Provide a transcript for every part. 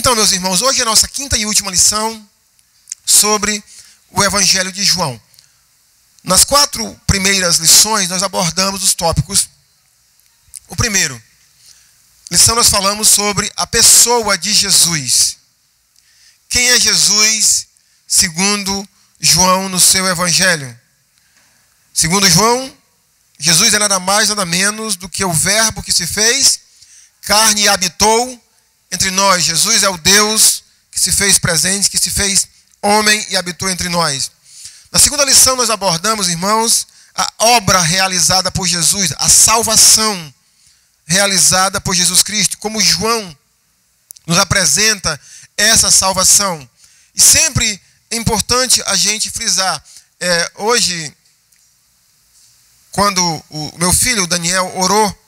Então, meus irmãos, hoje é a nossa quinta e última lição sobre o Evangelho de João. Nas 4 primeiras lições, nós abordamos os tópicos. O primeiro, lição nós falamos sobre a pessoa de Jesus. Quem é Jesus, segundo João, no seu Evangelho? Segundo João, Jesus é nada mais, nada menos do que o Verbo que se fez carne e habitou entre nós. Jesus é o Deus que se fez presente, que se fez homem e habitou entre nós. Na segunda lição nós abordamos, irmãos, a obra realizada por Jesus, a salvação realizada por Jesus Cristo, como João nos apresenta essa salvação. E sempre é importante a gente frisar. Hoje, quando o meu filho, o Daniel, orou,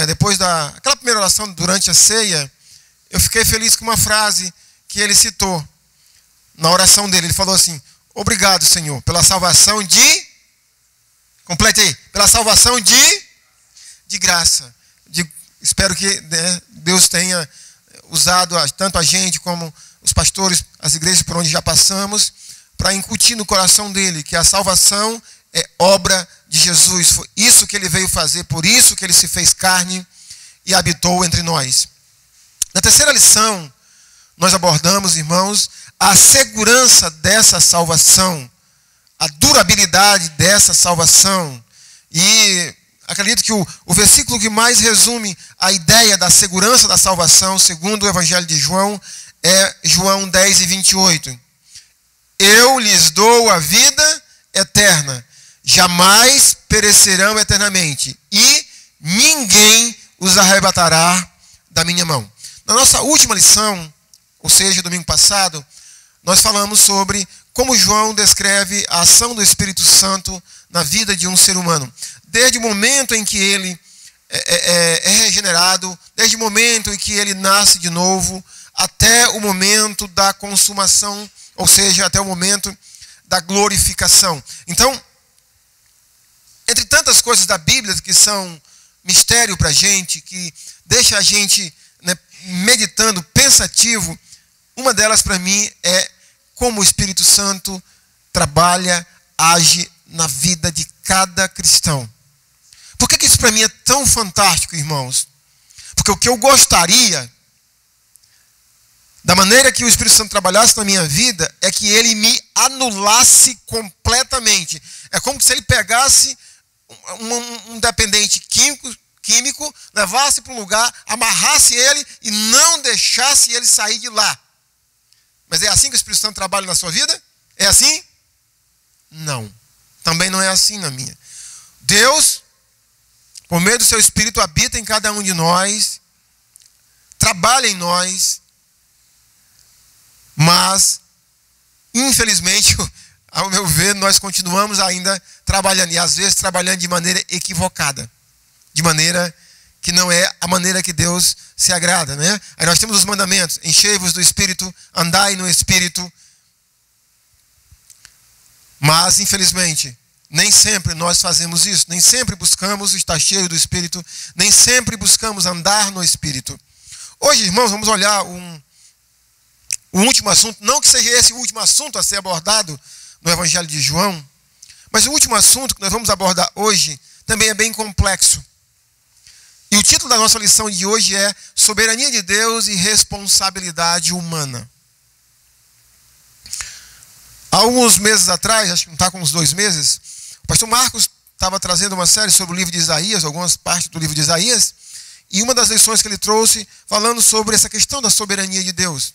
depois daquela primeira oração durante a ceia, eu fiquei feliz com uma frase que ele citou na oração dele. Ele falou assim: obrigado, Senhor, pela salvação de... Complete aí. Pela salvação de graça. Espero que Deus tenha usado tanto a gente como os pastores, as igrejas por onde já passamos, para incutir no coração dele que a salvação é obra de Jesus. Foi isso que ele veio fazer, por isso que ele se fez carne e habitou entre nós. Na terceira lição, nós abordamos, irmãos, a segurança dessa salvação, a durabilidade dessa salvação. E acredito que o versículo que mais resume a ideia da segurança da salvação, segundo o Evangelho de João, é João 10:28. Eu lhes dou a vida eterna, jamais perecerão eternamente, e ninguém os arrebatará da minha mão. Na nossa última lição, ou seja, domingo passado, nós falamos sobre como João descreve a ação do Espírito Santo na vida de um ser humano. Desde o momento em que ele é regenerado, desde o momento em que ele nasce de novo, até o momento da consumação, ou seja, até o momento da glorificação. Então, entre tantas coisas da Bíblia que são mistério para a gente, que deixa a gente meditando, pensativo, uma delas para mim é como o Espírito Santo trabalha, age na vida de cada cristão. Por que isso para mim é tão fantástico, irmãos? Porque o que eu gostaria, da maneira que o Espírito Santo trabalhasse na minha vida, é que ele me anulasse completamente. É como se ele pegasse um dependente químico, levasse para um lugar, amarrasse ele e não deixasse ele sair de lá. Mas é assim que o Espírito Santo trabalha na sua vida? É assim? Não. Também não é assim na minha. Deus, por meio do seu Espírito, habita em cada um de nós, trabalha em nós, mas, infelizmente, ao meu ver, nós continuamos ainda trabalhando, e às vezes trabalhando de maneira equivocada, de maneira que não é a maneira que Deus se agrada, né? Aí nós temos os mandamentos: enchei-vos do Espírito, andai no Espírito. Mas, infelizmente, nem sempre nós fazemos isso, nem sempre buscamos estar cheio do Espírito, nem sempre buscamos andar no Espírito. Hoje, irmãos, vamos olhar um último assunto, não que seja esse o último assunto a ser abordado no Evangelho de João, mas o último assunto que nós vamos abordar hoje também é bem complexo. E o título da nossa lição de hoje é Soberania de Deus e Responsabilidade Humana. Há alguns meses atrás, acho que não está com uns 2 meses, o pastor Marcos estava trazendo uma série sobre o livro de Isaías, algumas partes do livro de Isaías, e uma das lições que ele trouxe falando sobre essa questão da soberania de Deus.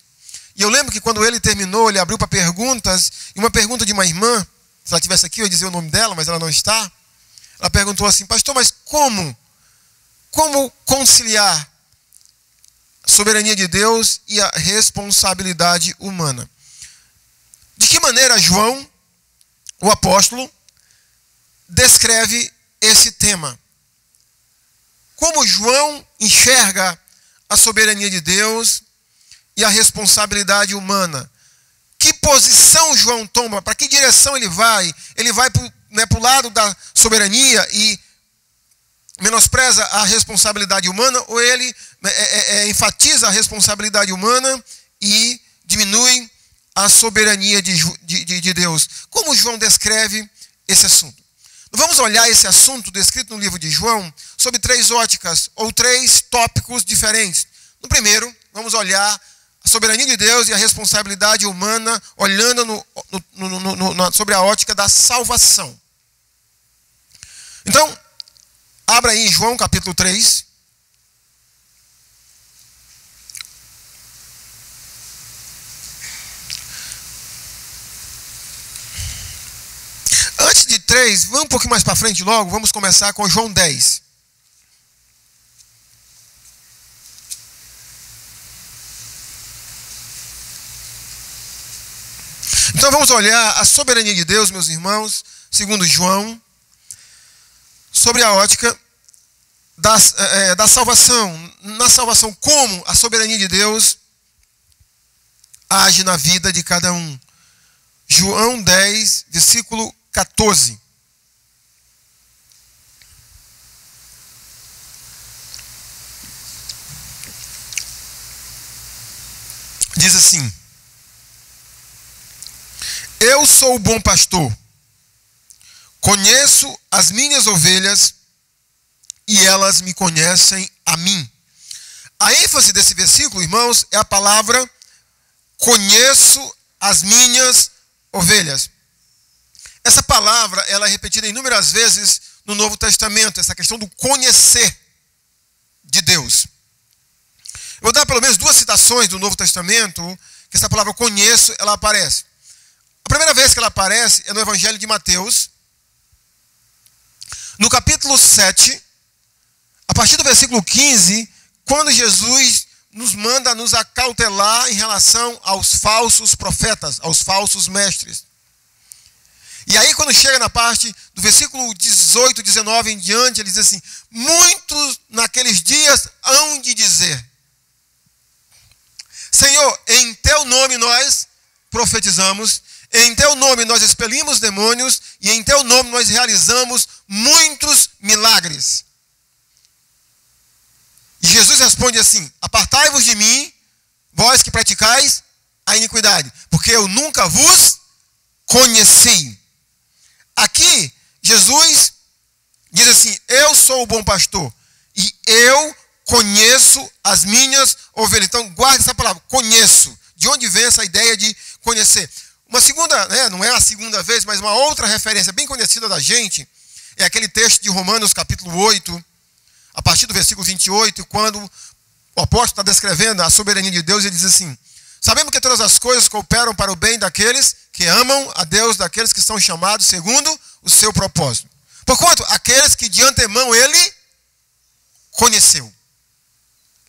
E eu lembro que quando ele terminou, ele abriu para perguntas, e uma pergunta de uma irmã, se ela estivesse aqui eu ia dizer o nome dela, mas ela não está. Ela perguntou assim: pastor, mas como conciliar a soberania de Deus e a responsabilidade humana? De que maneira João, o apóstolo, descreve esse tema? Como João enxerga a soberania de Deus e a responsabilidade humana? Que posição João toma? Para que direção ele vai? Ele vai para o lado da soberania e menospreza a responsabilidade humana, ou ele enfatiza a responsabilidade humana e diminui a soberania de Deus. Como João descreve esse assunto? Vamos olhar esse assunto descrito no livro de João sob 3 óticas, ou 3 tópicos diferentes. No primeiro, vamos olhar a soberania de Deus e a responsabilidade humana, olhando sobre a ótica da salvação. Então, abra aí em João capítulo 3. Antes de 3, vamos um pouquinho mais para frente logo, vamos começar com João 10. Então vamos olhar a soberania de Deus, meus irmãos, segundo João, sobre a ótica da salvação. Na salvação, como a soberania de Deus age na vida de cada um. João 10, versículo 14. Diz assim: eu sou o bom pastor, conheço as minhas ovelhas e elas me conhecem a mim. A ênfase desse versículo, irmãos, é a palavra conheço as minhas ovelhas. Essa palavra ela é repetida inúmeras vezes no Novo Testamento, essa questão do conhecer de Deus. Eu vou dar pelo menos 2 citações do Novo Testamento que essa palavra conheço, ela aparece. A primeira vez que ela aparece é no Evangelho de Mateus, no capítulo 7, a partir do versículo 15, quando Jesus nos manda nos acautelar em relação aos falsos profetas, aos falsos mestres. E aí quando chega na parte do versículo 18, 19 em diante, ele diz assim: muitos naqueles dias hão de dizer: Senhor, em teu nome nós profetizamos, em teu nome nós expelimos demônios e em teu nome nós realizamos muitos milagres. E Jesus responde assim: apartai-vos de mim, vós que praticais a iniquidade, porque eu nunca vos conheci. Aqui, Jesus diz assim: eu sou o bom pastor e eu conheço as minhas ovelhas. Então, guarde essa palavra, conheço. De onde vem essa ideia de conhecer? Uma segunda, não é a segunda vez, mas uma outra referência bem conhecida da gente, é aquele texto de Romanos capítulo 8, a partir do versículo 28, quando o apóstolo está descrevendo a soberania de Deus, ele diz assim: sabemos que todas as coisas cooperam para o bem daqueles que amam a Deus, daqueles que são chamados segundo o seu propósito. Porquanto, aqueles que de antemão ele conheceu,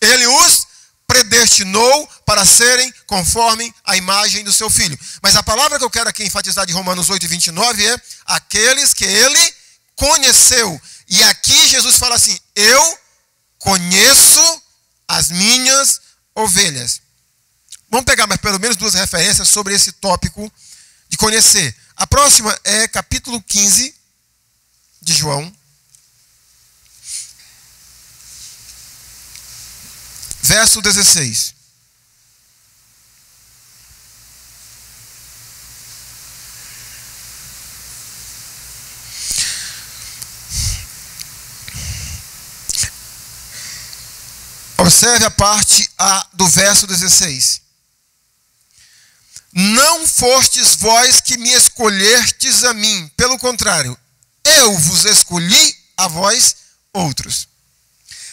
ele os predestinou para serem conforme a imagem do seu Filho. Mas a palavra que eu quero aqui enfatizar de Romanos 8, 29 é aqueles que ele conheceu. E aqui Jesus fala assim: eu conheço as minhas ovelhas. Vamos pegar mais pelo menos 2 referências sobre esse tópico de conhecer. A próxima é capítulo 15 de João, verso 16. Observe a parte A do verso 16. Não fostes vós que me escolhestes a mim, pelo contrário, eu vos escolhi a vós outros.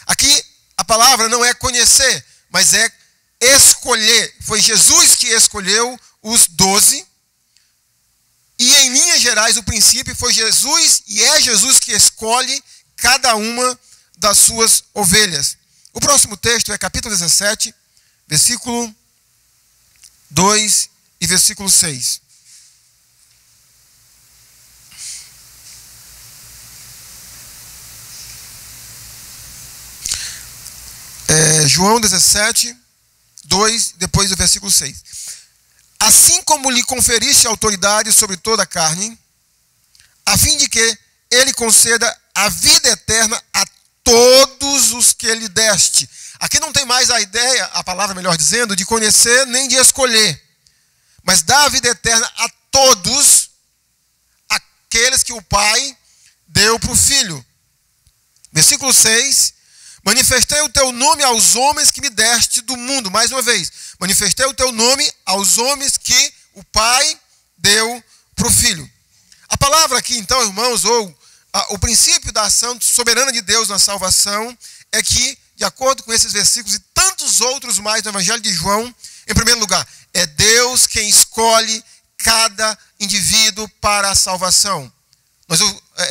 Aqui a palavra não é conhecer, mas é escolher. Foi Jesus que escolheu os 12. E em linhas gerais o princípio foi Jesus, e é Jesus que escolhe cada uma das suas ovelhas. O próximo texto é capítulo 17, versículo 2 e versículo 6. João 17, 2, depois do versículo 6. Assim como lhe conferiste autoridade sobre toda a carne, a fim de que ele conceda a vida eterna a todos os que lhe deste. Aqui não tem mais a ideia, a palavra melhor dizendo, de conhecer nem de escolher, mas dá a vida eterna a todos aqueles que o Pai deu para o Filho. Versículo 6, manifestei o teu nome aos homens que me deste do mundo. Mais uma vez, manifestei o teu nome aos homens que o Pai deu para o Filho. A palavra aqui, então, irmãos, ou o princípio da ação soberana de Deus na salvação é que, de acordo com esses versículos e tantos outros mais do Evangelho de João, em primeiro lugar, é Deus quem escolhe cada indivíduo para a salvação.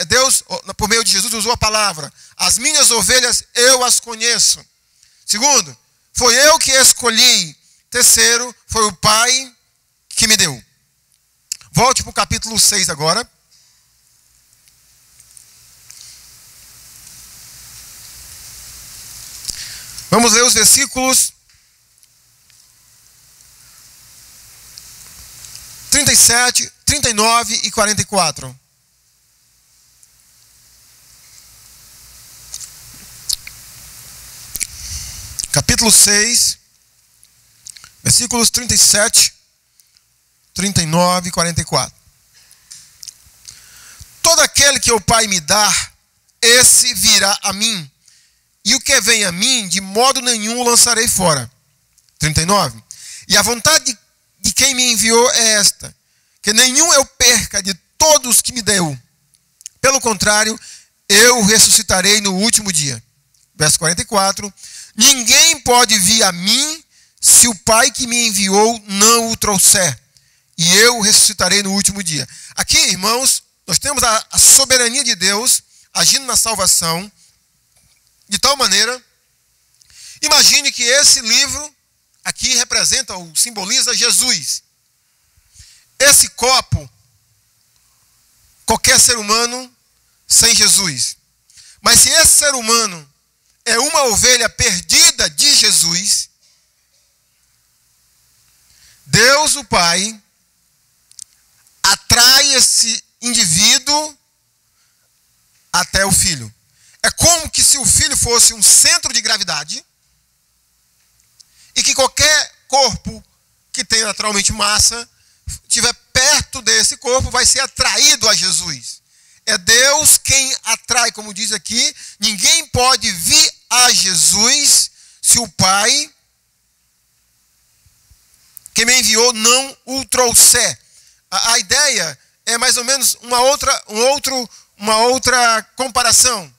Deus, por meio de Jesus, usou a palavra: as minhas ovelhas eu as conheço. Segundo, foi eu que escolhi. Terceiro, foi o Pai que me deu. Volte para o capítulo 6 agora. Vamos ler os versículos 37, 39 e 44. Capítulo 6, versículos 37, 39 e 44. Todo aquele que o Pai me dá, esse virá a mim. E o que vem a mim, de modo nenhum o lançarei fora. 39. E a vontade de quem me enviou é esta: que nenhum eu perca de todos que me deu. Pelo contrário, eu o ressuscitarei no último dia. Verso 44. Ninguém pode vir a mim se o Pai que me enviou não o trouxer. E eu o ressuscitarei no último dia. Aqui, irmãos, nós temos a soberania de Deus agindo na salvação. De tal maneira, imagine que esse livro aqui representa ou simboliza Jesus. Esse copo, qualquer ser humano sem Jesus. Mas se esse ser humano é uma ovelha perdida de Jesus, Deus, o Pai, atrai esse indivíduo até o Filho. É como que se o Filho fosse um centro de gravidade e que qualquer corpo que tenha naturalmente massa, estiver perto desse corpo, vai ser atraído a Jesus. É Deus quem atrai, como diz aqui. Ninguém pode vir a Jesus se o Pai que me enviou não o trouxer. A ideia é mais ou menos uma outra comparação.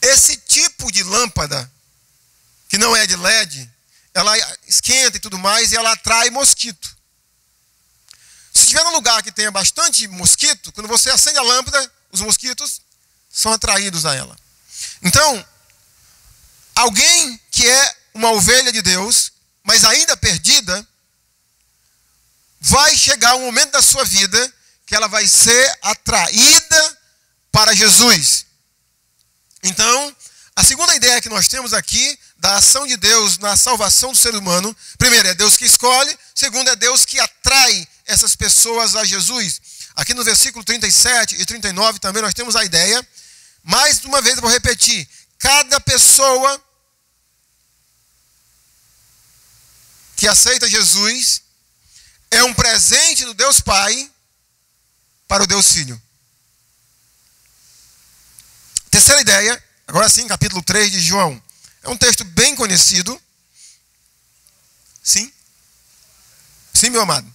Esse tipo de lâmpada, que não é de LED, ela esquenta e tudo mais, e ela atrai mosquito. Se estiver num lugar que tenha bastante mosquito, quando você acende a lâmpada, os mosquitos são atraídos a ela. Então, alguém que é uma ovelha de Deus, mas ainda perdida, vai chegar um momento da sua vida que ela vai ser atraída para Jesus. Então, a segunda ideia que nós temos aqui da ação de Deus na salvação do ser humano, primeiro, é Deus que escolhe. Segundo, é Deus que atrai essas pessoas a Jesus. Aqui no versículo 37 e 39 também nós temos a ideia. Mais uma vez eu vou repetir: cada pessoa que aceita Jesus é um presente do Deus Pai para o Deus Filho. Terceira ideia, agora sim, capítulo 3 de João. É um texto bem conhecido. Sim? Sim, meu amado.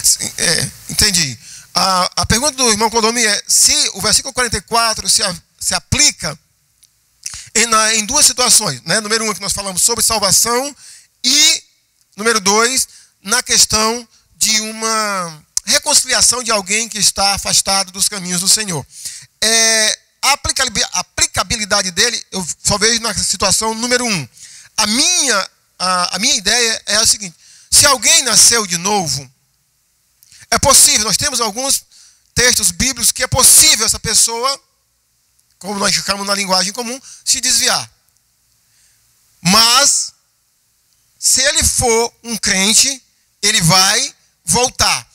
Sim, entendi. A pergunta do irmão Clodomir é se o versículo 44 se aplica em duas situações. Né? Número 1, que nós falamos sobre salvação, e número 2, na questão de uma reconciliação de alguém que está afastado dos caminhos do Senhor. A aplicabilidade dele, eu só vejo na situação número 1. A minha ideia é a seguinte: se alguém nasceu de novo, é possível, nós temos alguns textos bíblicos que é possível essa pessoa, como nós ficamos na linguagem comum, se desviar. Mas, se ele for um crente, ele vai voltar.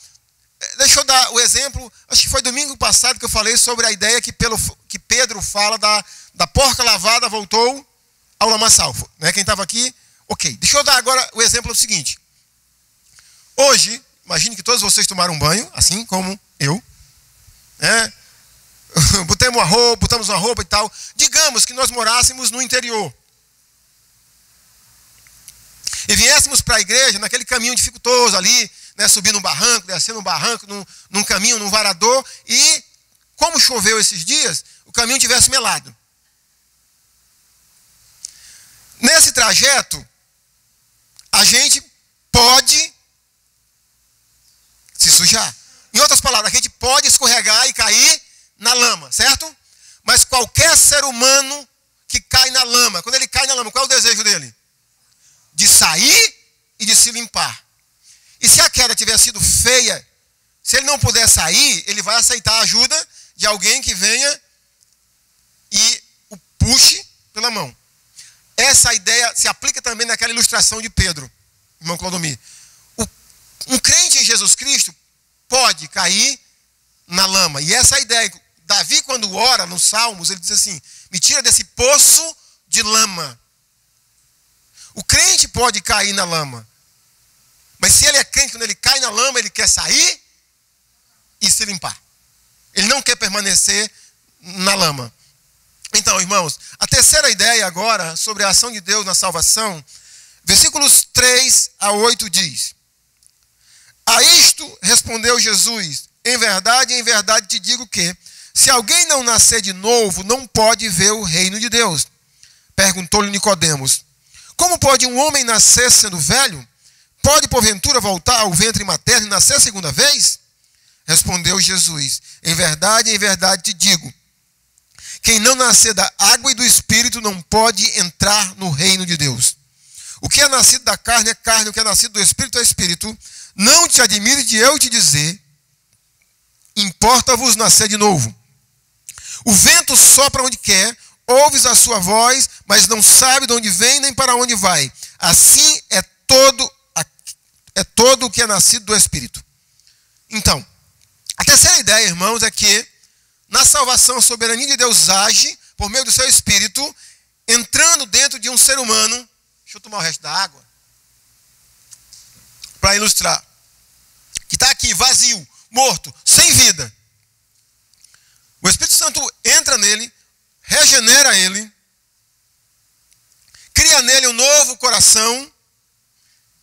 Deixa eu dar o exemplo, acho que foi domingo passado que eu falei sobre a ideia que Pedro fala da porca lavada voltou ao lamaçal. Né? Quem estava aqui, ok. Deixa eu dar agora o exemplo do seguinte. Hoje, imagine que todos vocês tomaram um banho, assim como eu. Né? Botamos uma roupa e tal. Digamos que nós morássemos no interior. E viéssemos para a igreja naquele caminho dificultoso ali, né, subindo um barranco, descendo um barranco, num caminho, num varador, e como choveu esses dias, o caminho tivesse melado. Nesse trajeto, a gente pode se sujar. Em outras palavras, a gente pode escorregar e cair na lama, certo? Mas qualquer ser humano que cai na lama, quando ele cai na lama, qual é o desejo dele? De sair e de se limpar. E se a queda tiver sido feia, se ele não puder sair, ele vai aceitar a ajuda de alguém que venha e o puxe pela mão. Essa ideia se aplica também naquela ilustração de Pedro, irmão Clodomir. Um crente em Jesus Cristo pode cair na lama. E essa ideia, Davi quando ora nos Salmos, ele diz assim, me tira desse poço de lama. O crente pode cair na lama. Mas se ele é crente, quando ele cai na lama, ele quer sair e se limpar. Ele não quer permanecer na lama. Então, irmãos, a terceira ideia agora sobre a ação de Deus na salvação, versículos 3 a 8 diz: a isto respondeu Jesus, em verdade te digo que, se alguém não nascer de novo, não pode ver o reino de Deus. Perguntou-lhe Nicodemos, como pode um homem nascer sendo velho? Pode, porventura, voltar ao ventre materno e nascer a segunda vez? Respondeu Jesus, em verdade te digo, quem não nascer da água e do Espírito não pode entrar no reino de Deus. O que é nascido da carne é carne, o que é nascido do Espírito é Espírito. Não te admire de eu te dizer, importa-vos nascer de novo. O vento sopra onde quer, ouves a sua voz, mas não sabe de onde vem nem para onde vai. Assim é todo o que é nascido do Espírito. Então, a terceira ideia, irmãos, é que na salvação a soberania de Deus age por meio do seu Espírito, entrando dentro de um ser humano. Deixa eu tomar o resto da água. Para ilustrar. Que está aqui, vazio, morto, sem vida. O Espírito Santo entra nele, regenera ele, cria nele um novo coração.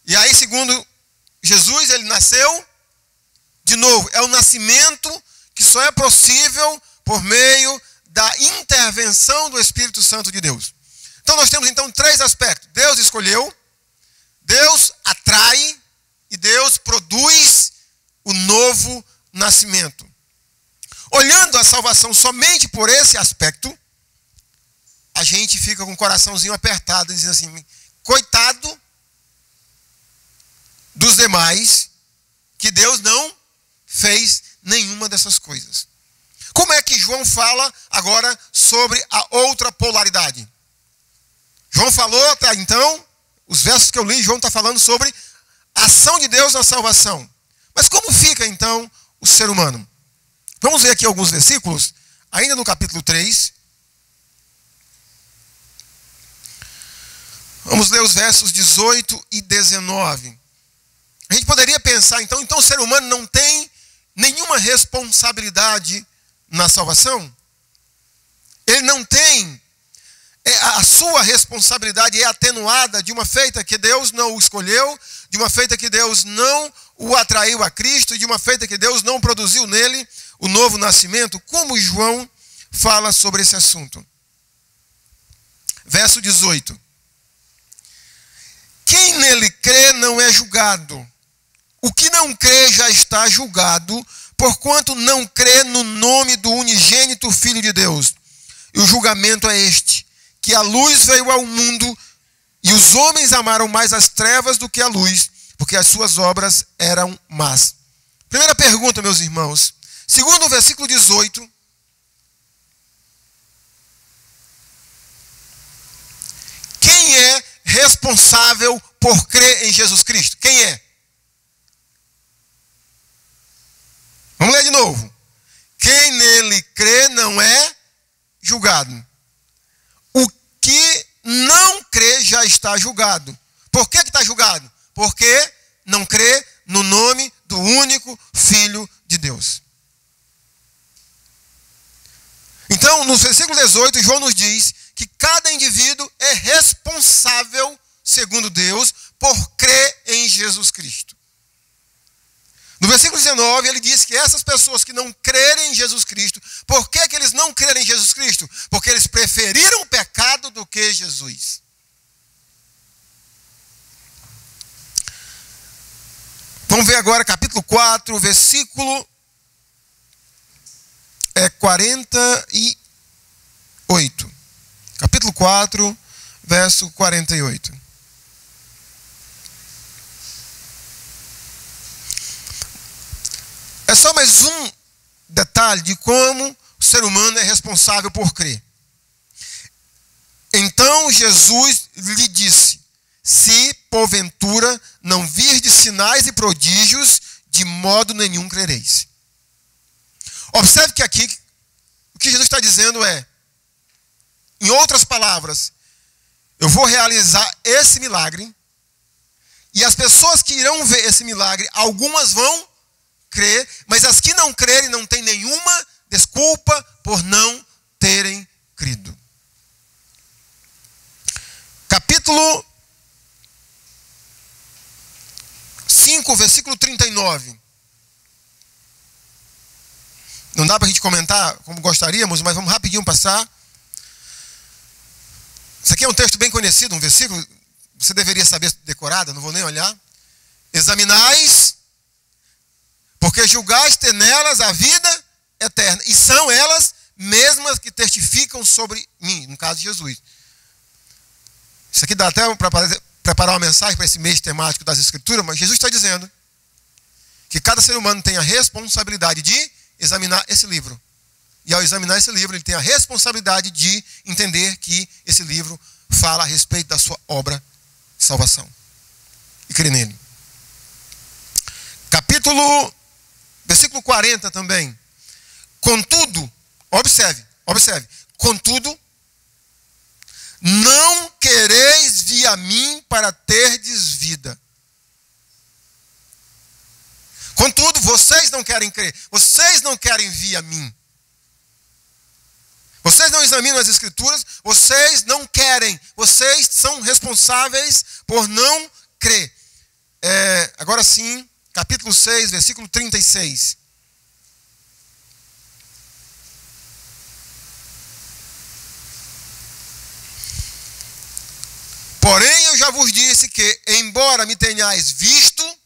E aí, segundo Jesus, ele nasceu de novo. É o nascimento que só é possível por meio da intervenção do Espírito Santo de Deus. Então nós temos então três aspectos. Deus escolheu, Deus atrai e Deus produz o novo nascimento. Olhando a salvação somente por esse aspecto, a gente fica com o coraçãozinho apertado, dizendo assim, coitado dos demais, que Deus não fez nenhuma dessas coisas. Como é que João fala agora sobre a outra polaridade? João falou até então, os versos que eu li, João está falando sobre a ação de Deus na salvação. Mas como fica então o ser humano? Vamos ver aqui alguns versículos, ainda no capítulo 3. Vamos ler os versos 18 e 19. A gente poderia pensar, então o ser humano não tem nenhuma responsabilidade na salvação? Ele não tem, a sua responsabilidade é atenuada de uma feita que Deus não o escolheu, de uma feita que Deus não o atraiu a Cristo, de uma feita que Deus não produziu nele o novo nascimento? Como João fala sobre esse assunto? Verso 18. Quem nele crê não é julgado. O que não crê já está julgado, porquanto não crê no nome do unigênito Filho de Deus. E o julgamento é este, que a luz veio ao mundo, e os homens amaram mais as trevas do que a luz, porque as suas obras eram más. Primeira pergunta, meus irmãos. Segundo o versículo 18, quem é responsável por crer em Jesus Cristo? Quem é? julgado. O que não crê já está julgado. Por que está julgado? Porque não crê no nome do único Filho de Deus. Então, no versículo 18, João nos diz que cada indivíduo é responsável, segundo Deus, por crer em Jesus Cristo. No versículo 19, ele diz que essas pessoas que não crerem em Jesus Cristo, por que eles não crerem em Jesus Cristo? Porque eles preferiram o pecado do que Jesus. Vamos ver agora capítulo 4, versículo 48. Capítulo 4, verso 48. É só mais um detalhe de como o ser humano é responsável por crer. Então Jesus lhe disse: se porventura não virdes sinais e prodígios, de modo nenhum crereis. Observe que aqui o que Jesus está dizendo é, em outras palavras, eu vou realizar esse milagre, e as pessoas que irão ver esse milagre, algumas vão crer, mas as que não crerem não têm nenhuma desculpa por não terem crido. Capítulo 5, versículo 39. Não dá para a gente comentar como gostaríamos, mas vamos rapidinho passar. Isso aqui é um texto bem conhecido, um versículo, você deveria saber decorado, não vou nem olhar. Examinais, porque julgais ter nelas a vida eterna, e são elas mesmas que testificam sobre mim, no caso de Jesus. Isso aqui dá até para preparar uma mensagem para esse mês temático das Escrituras, mas Jesus está dizendo que cada ser humano tem a responsabilidade de examinar esse livro. E ao examinar esse livro, ele tem a responsabilidade de entender que esse livro fala a respeito da sua obra de salvação. E crer nele. Versículo 40 também. Contudo, observe, contudo, não quereis vir a mim para terdes vida. Contudo, vocês não querem crer, vocês não querem vir a mim. Vocês não examinam as Escrituras, vocês não querem, vocês são responsáveis por não crer. Agora sim, capítulo 6, versículo 36. Porém, eu já vos disse que, embora me tenhais visto,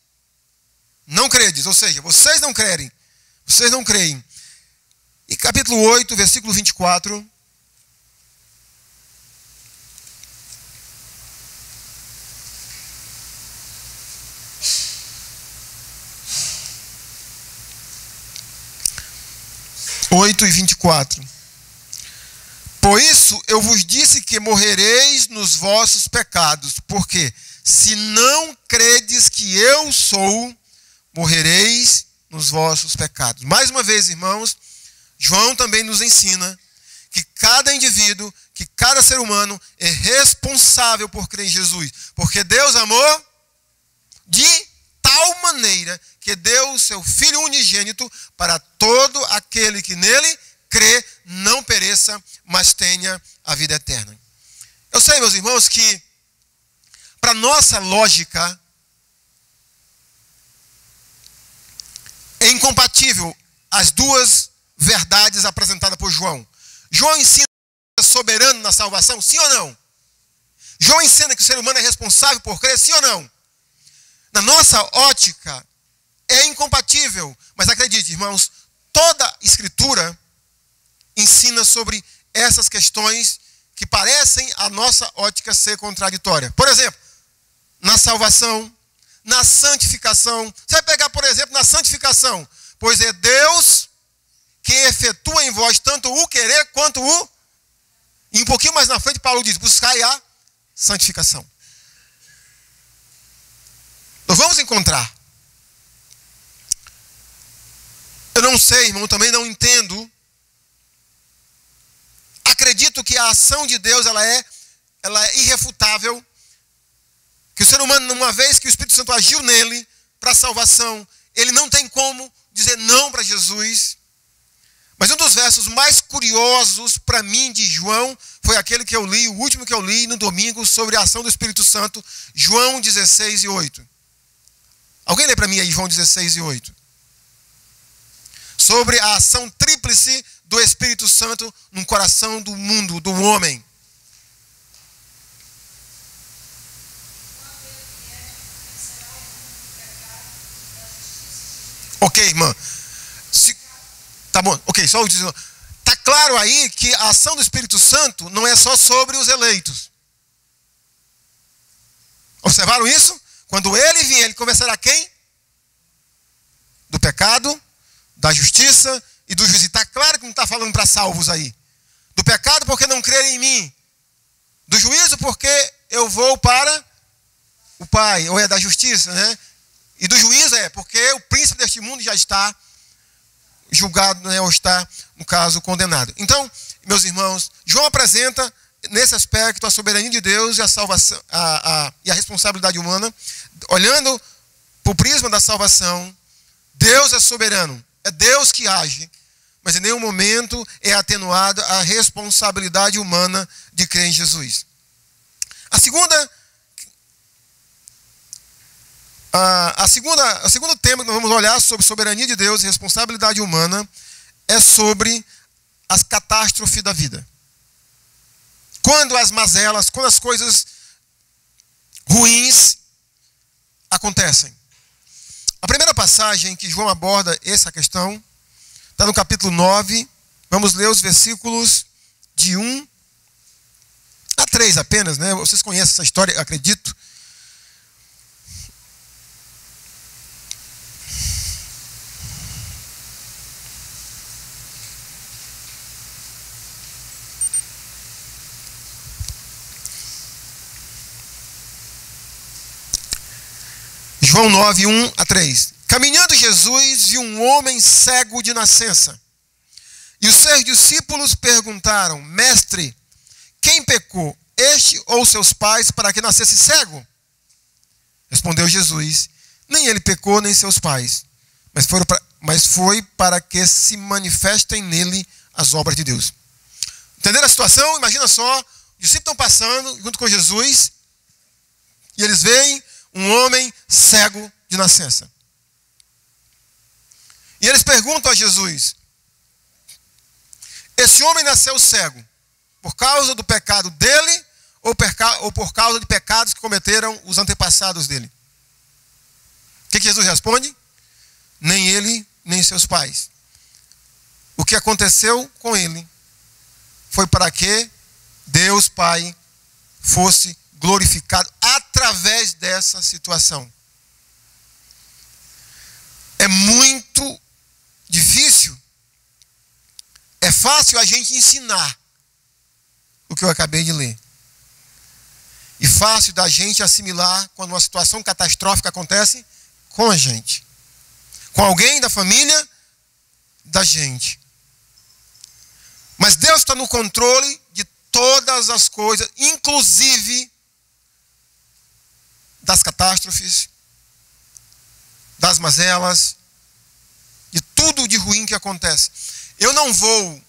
não credes. Ou seja, vocês não creem. Vocês não creem. E capítulo 8, versículo 24. E 24. Por isso eu vos disse que morrereis nos vossos pecados, porque se não credes que eu sou, morrereis nos vossos pecados. Mais uma vez, irmãos, João também nos ensina que cada indivíduo, que cada ser humano é responsável por crer em Jesus. Porque Deus amou de tal maneira que deu o seu Filho unigênito para todo aquele que nele crê, não pereça, mas tenha a vida eterna. Eu sei, meus irmãos, que para nossa lógica é incompatível as duas verdades apresentadas por João. João ensina que é soberano na salvação, sim ou não? João ensina que o ser humano é responsável por crer, sim ou não? Na nossa ótica é incompatível, mas acredite, irmãos, toda Escritura ensina sobre essas questões que parecem a nossa ótica ser contraditória. Por exemplo, na salvação, na santificação. Você vai pegar, por exemplo, na santificação. Pois é Deus quem efetua em vós tanto o querer quanto o... E um pouquinho mais na frente, Paulo diz, buscai a santificação. Nós vamos encontrar. Eu não sei, irmão, também não entendo. que a ação de Deus ela é irrefutável, que o ser humano, uma vez que o Espírito Santo agiu nele para a salvação, ele não tem como dizer não para Jesus. Mas um dos versos mais curiosos para mim de João foi aquele que eu li, o último que eu li no domingo, sobre a ação do Espírito Santo, João 16:8. Alguém lê para mim aí João 16:8? Sobre a ação tríplice do Espírito Santo no coração do mundo, do homem. Ok, irmã. Tá bom, ok, só o dizendo. Tá claro aí que a ação do Espírito Santo não é só sobre os eleitos. Observaram isso? Quando ele vier, ele convencerá quem? Do pecado, da justiça e do juízo. Está claro que não está falando para salvos aí. Do pecado porque não crerem em mim. Do juízo porque eu vou para o Pai. Ou é da justiça, né? E do juízo é porque o príncipe deste mundo já está julgado, né? Ou está, no caso, condenado. Então, meus irmãos, João apresenta nesse aspecto a soberania de Deus e a salvação, e a responsabilidade humana. Olhando para o prisma da salvação, Deus é soberano. É Deus que age, mas em nenhum momento é atenuada a responsabilidade humana de crer em Jesus. O segundo tema que nós vamos olhar sobre soberania de Deus e responsabilidade humana é sobre as catástrofes da vida. Quando as mazelas, quando as coisas ruins acontecem. A primeira passagem que João aborda essa questão está no capítulo 9. Vamos ler os versículos de 1 a 3 apenas, né? Vocês conhecem essa história, acredito. João 9, 1 a 3. Caminhando Jesus viu um homem cego de nascença. E os seus discípulos perguntaram: Mestre, quem pecou, este ou seus pais, para que nascesse cego? Respondeu Jesus: Nem ele pecou, nem seus pais, mas foi para que se manifestem nele as obras de Deus. Entenderam a situação? Imagina só, os discípulos estão passando junto com Jesus e eles veem um homem cego de nascença. E eles perguntam a Jesus: esse homem nasceu cego por causa do pecado dele ou por causa de pecados que cometeram os antepassados dele? O que Jesus responde? Nem ele, nem seus pais. O que aconteceu com ele foi para que Deus Pai fosse glorificado através dessa situação. É muito difícil. É fácil a gente ensinar o que eu acabei de ler. E fácil da gente assimilar quando uma situação catastrófica acontece com a gente. Com alguém da família da gente. Mas Deus está no controle de todas as coisas, inclusive das catástrofes, das mazelas, de tudo de ruim que acontece. Eu não vou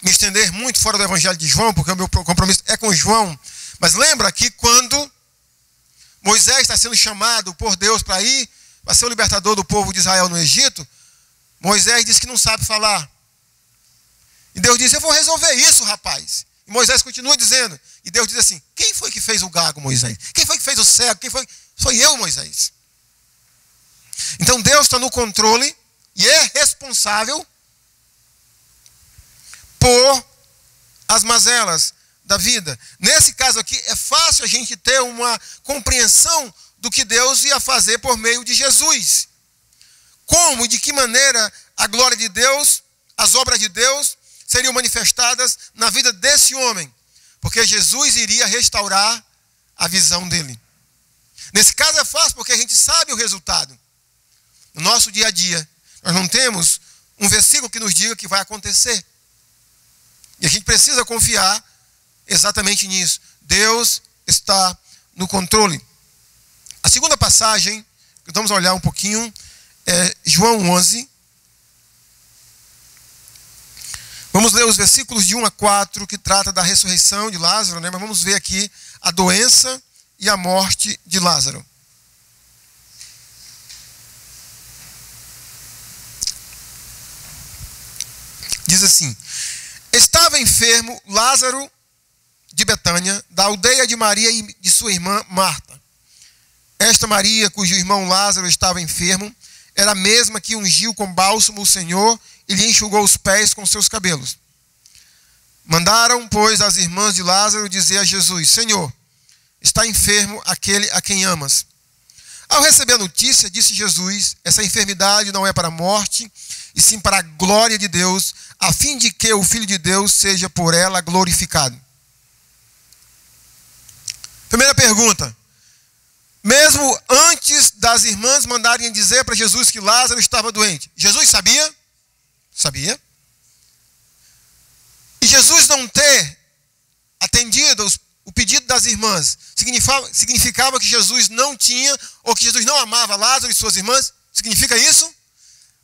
me estender muito fora do Evangelho de João, porque o meu compromisso é com João, mas lembra que quando Moisés está sendo chamado por Deus para ir, para ser o libertador do povo de Israel no Egito, Moisés disse que não sabe falar. E Deus disse: eu vou resolver isso, rapaz. E Moisés continua dizendo, e Deus diz assim: quem foi que fez o gago, Moisés? Quem foi que fez o cego? Quem foi? Foi eu, Moisés. Então Deus está no controle e é responsável por as mazelas da vida. Nesse caso aqui, é fácil a gente ter uma compreensão do que Deus ia fazer por meio de Jesus. Como e de que maneira a glória de Deus, as obras de Deus, seriam manifestadas na vida desse homem. Porque Jesus iria restaurar a visão dele. Nesse caso é fácil porque a gente sabe o resultado. No nosso dia a dia, nós não temos um versículo que nos diga que vai acontecer. E a gente precisa confiar exatamente nisso. Deus está no controle. A segunda passagem, que vamos olhar um pouquinho, é João 11. Vamos ler os versículos de 1 a 4, que trata da ressurreição de Lázaro, né? Mas vamos ver aqui a doença e a morte de Lázaro. Diz assim: estava enfermo Lázaro de Betânia, da aldeia de Maria e de sua irmã Marta. Esta Maria, cujo irmão Lázaro estava enfermo, era a mesma que ungiu com bálsamo o Senhor e lhe enxugou os pés com seus cabelos. Mandaram, pois, as irmãs de Lázaro dizer a Jesus: Senhor, está enfermo aquele a quem amas. Ao receber a notícia, disse Jesus: essa enfermidade não é para a morte, e sim para a glória de Deus, a fim de que o Filho de Deus seja por ela glorificado. Primeira pergunta. Mesmo antes das irmãs mandarem dizer para Jesus que Lázaro estava doente, Jesus sabia? Sabia. E Jesus não ter atendido o pedido das irmãs significava que Jesus não tinha, ou que Jesus não amava Lázaro e suas irmãs? Significa isso?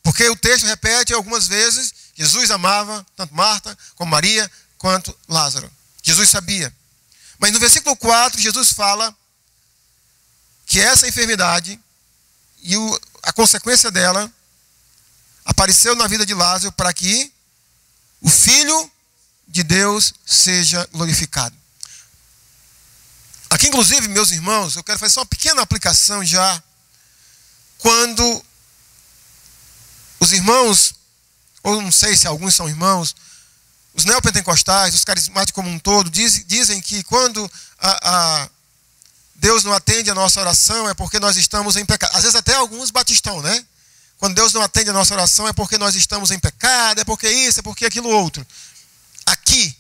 Porque o texto repete algumas vezes: Jesus amava tanto Marta, como Maria, quanto Lázaro. Jesus sabia. Mas no versículo 4, Jesus fala que essa enfermidade e a consequência dela apareceu na vida de Lázaro para que o Filho de Deus seja glorificado. Aqui, inclusive, meus irmãos, eu quero fazer só uma pequena aplicação já. Quando os irmãos, ou não sei se alguns são irmãos, os neopentecostais, os carismáticos como um todo, dizem que quando Deus não atende a nossa oração é porque nós estamos em pecado. Às vezes até alguns batistão, né? Quando Deus não atende a nossa oração é porque nós estamos em pecado, é porque isso, é porque aquilo outro. Aqui,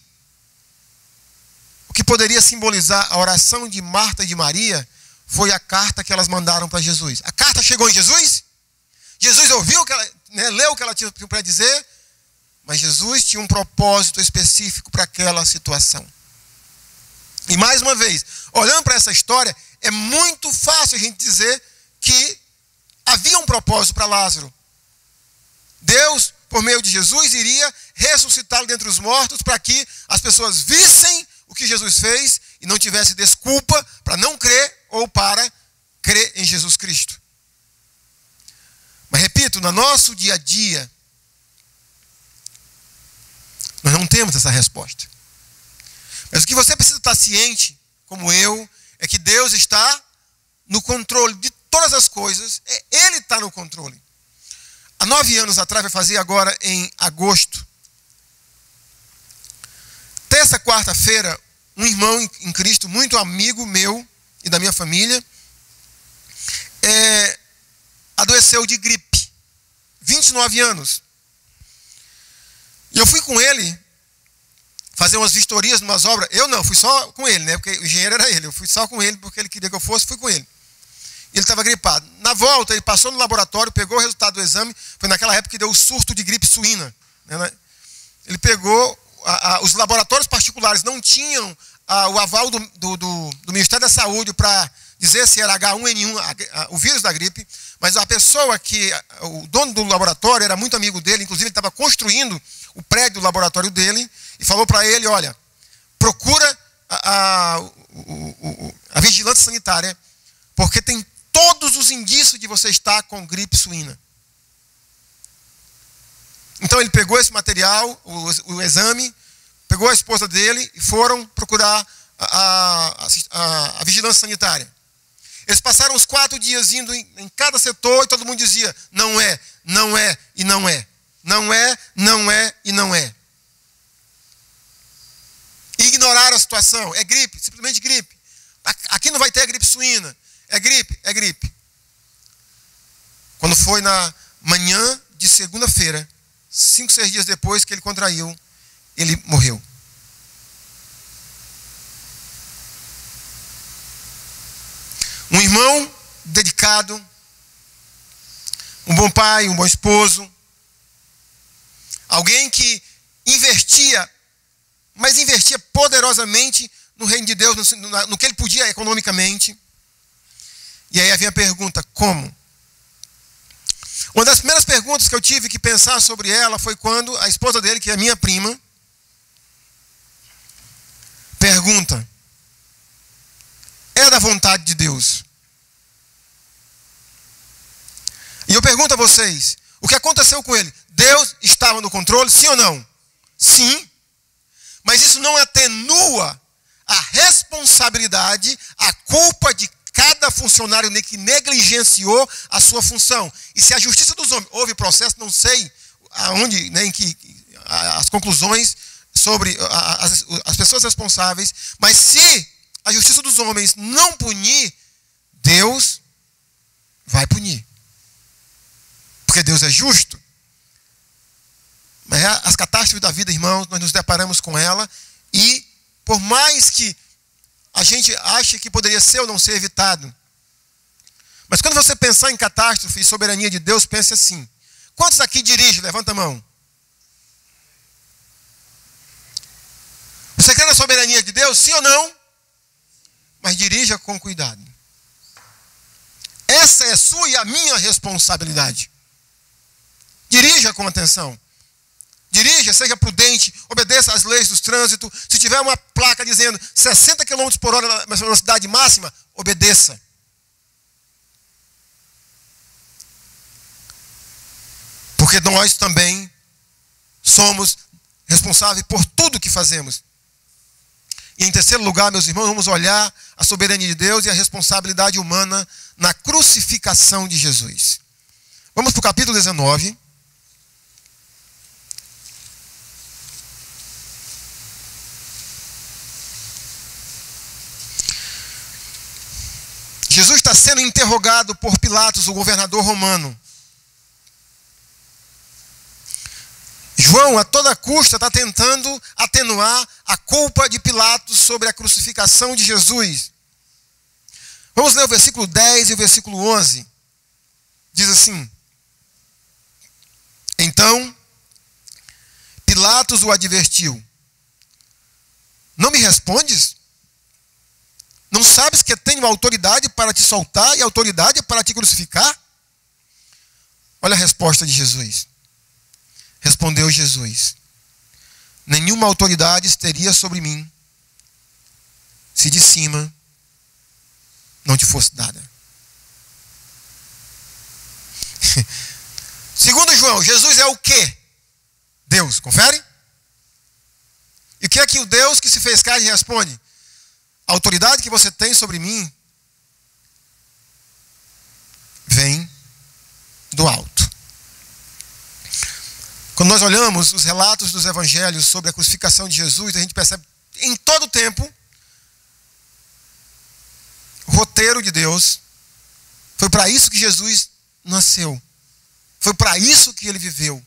o que poderia simbolizar a oração de Marta e de Maria foi a carta que elas mandaram para Jesus. A carta chegou em Jesus? Jesus ouviu, leu o que ela tinha para dizer, mas Jesus tinha um propósito específico para aquela situação. E mais uma vez, olhando para essa história, é muito fácil a gente dizer que havia um propósito para Lázaro. Deus, por meio de Jesus, iria ressuscitá-lo dentre os mortos para que as pessoas vissem o que Jesus fez e não tivesse desculpa para não crer ou para crer em Jesus Cristo. Mas repito, no nosso dia a dia, nós não temos essa resposta. Mas o que você precisa estar ciente, como eu, é que Deus está no controle de todas as coisas. Ele está no controle. Há 9 anos atrás, vai fazer agora em agosto, terça, quarta-feira, um irmão em Cristo, muito amigo meu e da minha família, adoeceu de gripe, 29 anos. E eu fui com ele fazer umas vistorias numas obras. Eu não, fui só com ele, né? Porque o engenheiro era ele. Eu fui só com ele porque ele queria que eu fosse, fui com ele. Ele estava gripado. Na volta, ele passou no laboratório, pegou o resultado do exame. Foi naquela época que deu o surto de gripe suína, né? Ele pegou, os laboratórios particulares não tinham o aval do Ministério da Saúde para dizer se era H1N1, o vírus da gripe, mas a pessoa o dono do laboratório era muito amigo dele, inclusive ele estava construindo o prédio do laboratório dele, e falou para ele: olha, procura a vigilância sanitária, porque tem todos os indícios de você estar com gripe suína. Então ele pegou esse material, o exame, pegou a esposa dele e foram procurar a vigilância sanitária. Eles passaram uns 4 dias indo em cada setor e todo mundo dizia: não é, não é e não é. Não é, não é e não é. E ignoraram a situação. É gripe, simplesmente gripe. Aqui não vai ter gripe suína. É gripe, é gripe. Quando foi na manhã de segunda-feira, 5, 6 dias depois que ele contraiu, ele morreu. Um irmão dedicado, um bom pai, um bom esposo, alguém que investia mas investia poderosamente no reino de Deus, no que ele podia economicamente. E aí havia a pergunta, como? Uma das primeiras perguntas que eu tive que pensar sobre ela foi quando a esposa dele, que é minha prima, pergunta, é da vontade de Deus? E eu pergunto a vocês, o que aconteceu com ele? Deus estava no controle, sim ou não? Sim. Mas isso não atenua a responsabilidade, a culpa de cada funcionário que negligenciou a sua função. E se a justiça dos homens, houve processo, não sei aonde, né, em que as conclusões sobre as pessoas responsáveis, mas se a justiça dos homens não punir, Deus vai punir. Porque Deus é justo. Mas as catástrofes da vida, irmãos, nós nos deparamos com ela e por mais que a gente ache que poderia ser ou não ser evitado, mas quando você pensar em catástrofe e soberania de Deus, pense assim, quantos aqui dirigem? Levanta a mão. Você crê na soberania de Deus? Sim ou não? Mas dirija com cuidado. Essa é a sua e a minha responsabilidade. Dirija com atenção. Dirija, seja prudente, obedeça às leis do trânsito. Se tiver uma placa dizendo 60 km por hora na velocidade máxima, obedeça. Porque nós também somos responsáveis por tudo que fazemos. E em terceiro lugar, meus irmãos, vamos olhar a soberania de Deus e a responsabilidade humana na crucificação de Jesus. Vamos para o capítulo 19. Jesus está sendo interrogado por Pilatos, o governador romano. João, a toda custa, está tentando atenuar a culpa de Pilatos sobre a crucificação de Jesus. Vamos ler o versículo 10 e o versículo 11. Diz assim: Então, Pilatos o advertiu: Não me respondes? Não sabes que tenho autoridade para te soltar e autoridade para te crucificar? Olha a resposta de Jesus. Respondeu Jesus: Nenhuma autoridade teria sobre mim, se de cima não te fosse dada. Segundo João, Jesus é o quê? Deus. Confere? E o que é que o Deus que se fez carne responde? A autoridade que você tem sobre mim vem do alto. Quando nós olhamos os relatos dos evangelhos sobre a crucificação de Jesus, a gente percebe em todo o tempo o roteiro de Deus. Foi para isso que Jesus nasceu. Foi para isso que ele viveu.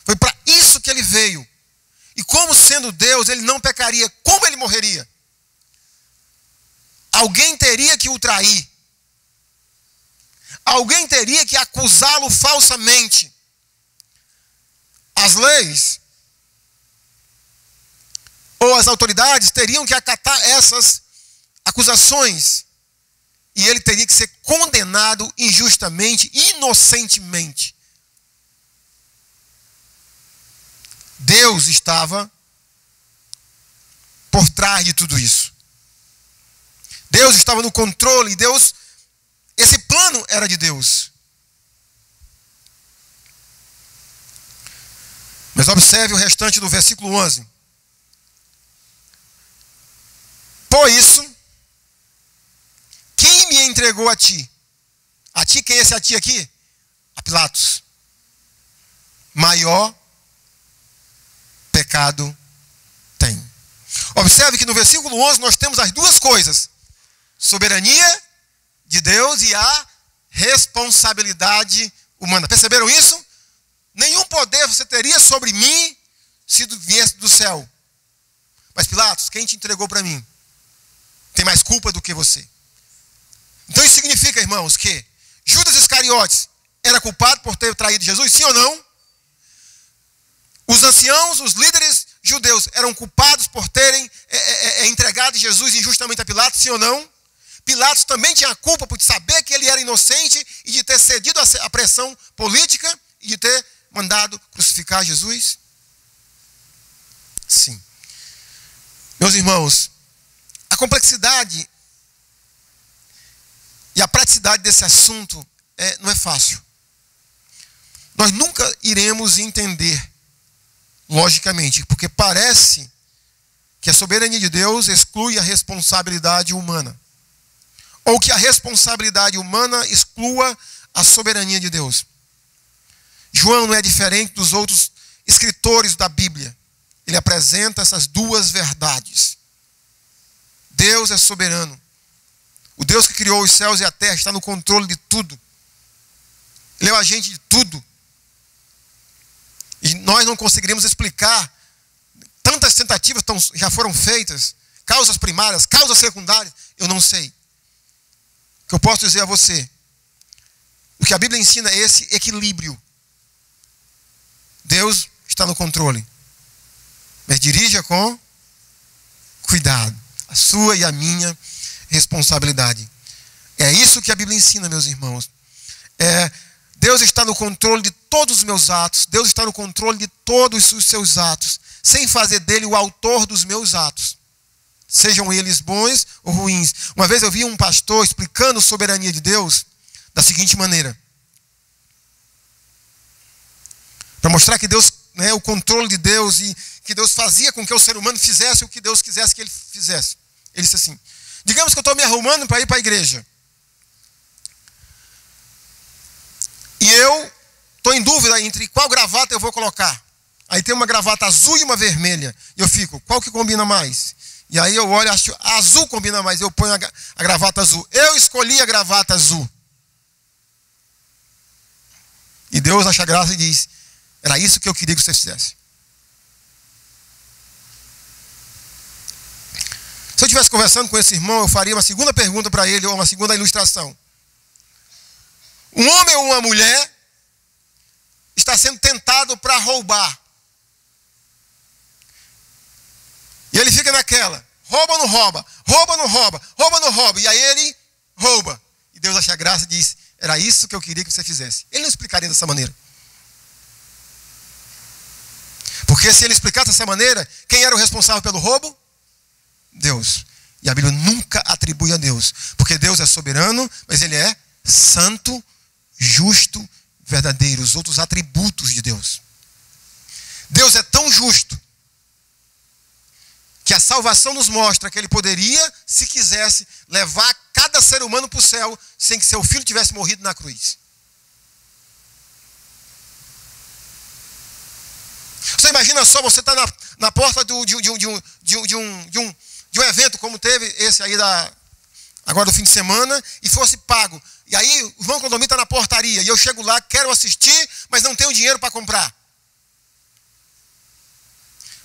Foi para isso que ele veio. E como sendo Deus, ele não pecaria. Como ele morreria? Alguém teria que o trair. Alguém teria que acusá-lo falsamente. As leis ou as autoridades teriam que acatar essas acusações. E ele teria que ser condenado injustamente, inocentemente. Deus estava por trás de tudo isso. Deus estava no controle, e Deus, esse plano era de Deus. Mas observe o restante do versículo 11. Por isso, quem me entregou a ti? A ti, quem é esse a ti aqui? A Pilatos. Maior pecado tem. Observe que no versículo 11 nós temos as duas coisas: soberania de Deus e a responsabilidade humana. Perceberam isso? Nenhum poder você teria sobre mim se viesse do céu. Mas Pilatos, quem te entregou para mim tem mais culpa do que você. Então isso significa, irmãos, que Judas Iscariotes era culpado por ter traído Jesus, sim ou não? Os anciãos, os líderes judeus eram culpados por terem entregado Jesus injustamente a Pilatos, sim ou não? Pilatos também tinha a culpa por saber que ele era inocente e de ter cedido à pressão política e de ter mandado crucificar Jesus? Sim. Meus irmãos, a complexidade e a praticidade desse assunto não é fácil. Nós nunca iremos entender, logicamente, porque parece que a soberania de Deus exclui a responsabilidade humana. Ou que a responsabilidade humana exclua a soberania de Deus. João não é diferente dos outros escritores da Bíblia. Ele apresenta essas duas verdades. Deus é soberano. O Deus que criou os céus e a terra está no controle de tudo. Ele é o agente de tudo. E nós não conseguiremos explicar. Tantas tentativas já foram feitas. Causas primárias, causas secundárias. Eu não sei. O que eu posso dizer a você? O que a Bíblia ensina é esse equilíbrio. Deus está no controle. Mas dirija com cuidado. A sua e a minha responsabilidade. É isso que a Bíblia ensina, meus irmãos. Deus está no controle de todos os meus atos. Deus está no controle de todos os seus atos. Sem fazer dele o autor dos meus atos. Sejam eles bons ou ruins. Uma vez eu vi um pastor explicando a soberania de Deus da seguinte maneira. Para mostrar que Deus, o controle de Deus e que Deus fazia com que o ser humano fizesse o que Deus quisesse que ele fizesse. Ele disse assim, digamos que eu estou me arrumando para ir para a igreja. E eu estou em dúvida entre qual gravata eu vou colocar. Aí tem uma gravata azul e uma vermelha. E eu fico, qual que combina mais? E aí eu olho, acho a azul combina mais, eu ponho a gravata azul. Eu escolhi a gravata azul. E Deus acha graça e diz, era isso que eu queria que você fizesse. Se eu estivesse conversando com esse irmão, eu faria uma segunda pergunta para ele, ou uma segunda ilustração. Um homem ou uma mulher está sendo tentado para roubar. E ele fica naquela, rouba ou não rouba, rouba ou não rouba, rouba ou não rouba. E aí ele rouba. E Deus acha graça e diz, era isso que eu queria que você fizesse. Ele não explicaria dessa maneira. Porque se ele explicasse dessa maneira, quem era o responsável pelo roubo? Deus. E a Bíblia nunca atribui a Deus. Porque Deus é soberano, mas ele é santo, justo, verdadeiro. Os outros atributos de Deus. Deus é tão justo que a salvação nos mostra que ele poderia, se quisesse, levar cada ser humano para o céu sem que seu filho tivesse morrido na cruz. Você imagina só, você está na porta de um evento como teve esse aí agora do fim de semana e fosse pago. E aí o João Condomínio está na portaria e eu chego lá, quero assistir, mas não tenho dinheiro para comprar.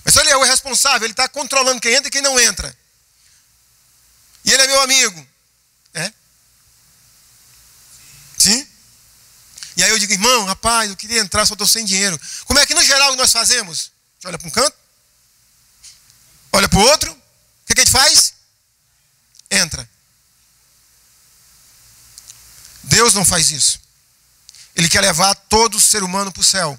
Mas ele é o responsável, ele está controlando quem entra e quem não entra. E ele é meu amigo. É? Sim? E aí eu digo, irmão, rapaz, eu queria entrar, só estou sem dinheiro. Como é que no geral nós fazemos? A gente olha para um canto, olha para o outro, o que a gente faz? Entra. Deus não faz isso. Ele quer levar todo ser humano para o céu.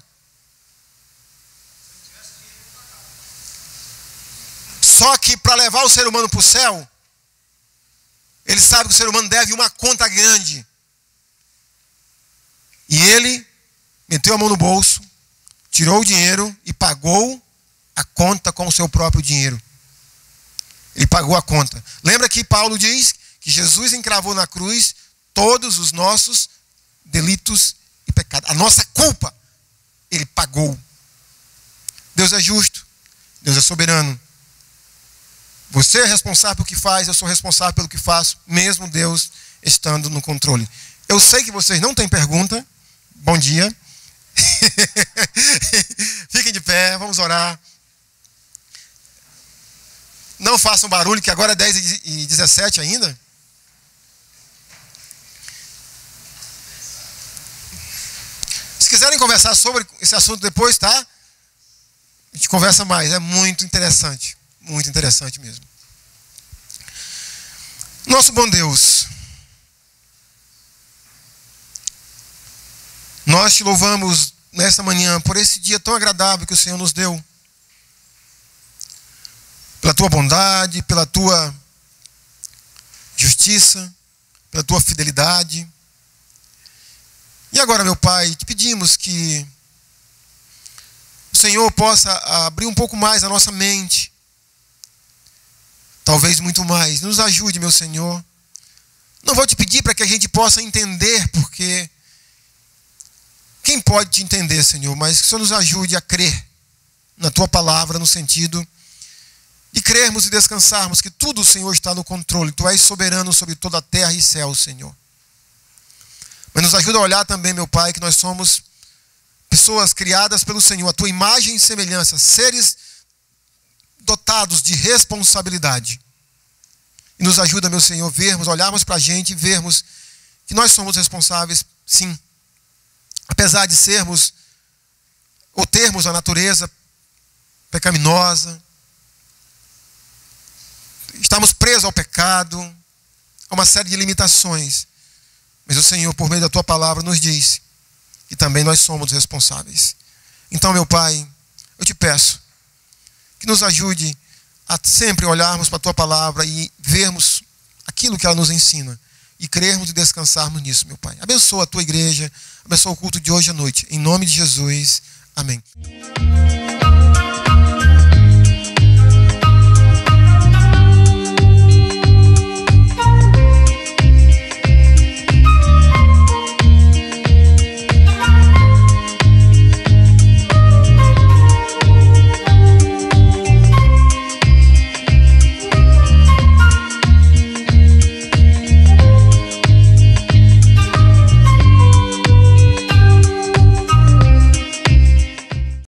Só que para levar o ser humano para o céu, ele sabe que o ser humano deve uma conta grande. E ele meteu a mão no bolso, tirou o dinheiro e pagou a conta com o seu próprio dinheiro. Ele pagou a conta. Lembra que Paulo diz que Jesus encravou na cruz todos os nossos delitos e pecados. A nossa culpa, ele pagou. Deus é justo. Deus é soberano. Você é responsável pelo que faz, eu sou responsável pelo que faço, mesmo Deus estando no controle. Eu sei que vocês não têm pergunta. Bom dia. Fiquem de pé, vamos orar. Não façam barulho, que agora é 10h17 ainda. Se quiserem conversar sobre esse assunto depois, tá? A gente conversa mais, é muito interessante mesmo. Nosso bom Deus, nós te louvamos nesta manhã por esse dia tão agradável que o Senhor nos deu, pela tua bondade, pela tua justiça, pela tua fidelidade. E agora, meu Pai, te pedimos que o Senhor possa abrir um pouco mais a nossa mente, talvez muito mais. Nos ajude, meu Senhor. Não vou te pedir para que a gente possa entender, porque quem pode te entender, Senhor, mas que o Senhor nos ajude a crer na tua palavra, no sentido de crermos e descansarmos que tudo o Senhor está no controle. Tu és soberano sobre toda a terra e céu, Senhor. Mas nos ajuda a olhar também, meu Pai, que nós somos pessoas criadas pelo Senhor, a tua imagem e semelhança, seres dotados de responsabilidade. E nos ajuda, meu Senhor, vermos, olharmos para a gente e vermos que nós somos responsáveis, sim. Apesar de sermos, ou termos a natureza pecaminosa, estamos presos ao pecado, a uma série de limitações. Mas o Senhor, por meio da tua palavra, nos diz que também nós somos responsáveis. Então, meu Pai, eu te peço que nos ajude a sempre olharmos para a tua palavra e vermos aquilo que ela nos ensina e crermos e descansarmos nisso, meu Pai. Abençoa a tua igreja, abençoa o culto de hoje à noite. Em nome de Jesus, amém.